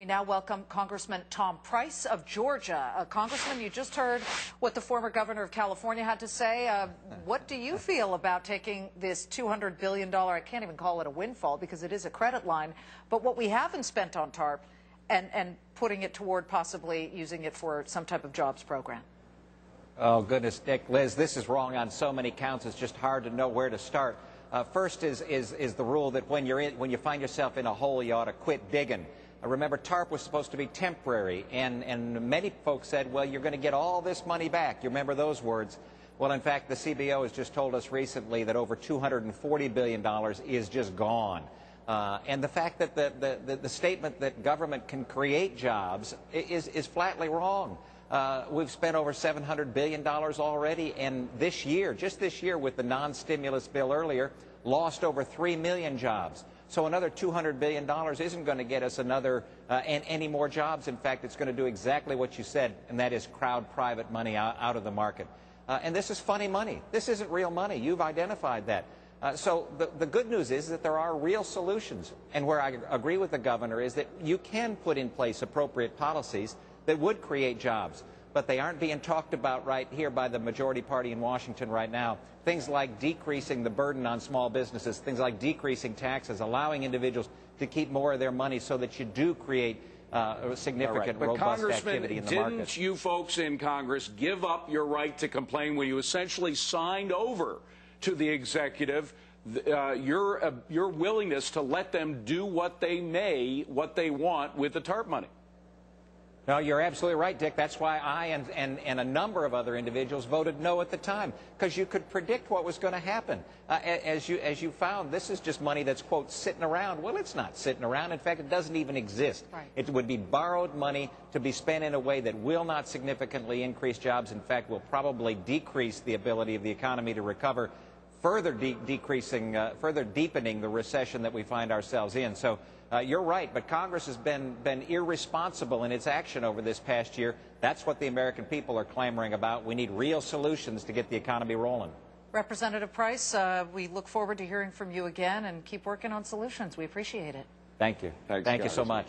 We now welcome Congressman Tom Price of Georgia. Congressman, you just heard what the former governor of California had to say. What do you feel about taking this $200 billion, I can't even call it a windfall because it is a credit line, but what we haven't spent on TARP and putting it toward possibly using it for some type of jobs program? Oh, goodness, Nick, Liz, this is wrong on so many counts. It's just hard to know where to start. First is the rule that when you find yourself in a hole, you ought to quit digging. Remember, TARP was supposed to be temporary, and many folks said, well, you're going to get all this money back. You remember those words? Well, in fact, the CBO has just told us recently that over $240 billion is just gone. And the fact that the statement that government can create jobs is flatly wrong. We've spent over $700 billion already, and this year, just this year with the non-stimulus bill earlier, lost over 3 million jobs. So another $200 billion isn't going to get us any more jobs. In fact, it's going to do exactly what you said, and that is crowd private money out of the market. And this is funny money. This isn't real money. You've identified that. So the good news is that there are real solutions. And where I agree with the governor is that you can put in place appropriate policies that would create jobs. But they aren't being talked about right here by the majority party in Washington right now. Things like decreasing the burden on small businesses, things like decreasing taxes, allowing individuals to keep more of their money so that you do create significant, robust activity in the market. Didn't you folks in Congress give up your right to complain when you essentially signed over to the executive your willingness to let them do what they want with the TARP money? No, you're absolutely right, Dick. That's why I and a number of other individuals voted no at the time, because you could predict what was going to happen. As you found, this is just money that's, quote, sitting around. Well, it's not sitting around. In fact, it doesn't even exist. Right. It would be borrowed money to be spent in a way that will not significantly increase jobs. In fact, will probably decrease the ability of the economy to recover, further further deepening the recession that we find ourselves in. So you're right, but Congress has been irresponsible in its action over this past year. That's what the American people are clamoring about. We need real solutions to get the economy rolling. Representative Price, we look forward to hearing from you again, and keep working on solutions. We appreciate it. Thank you. Thank you so much.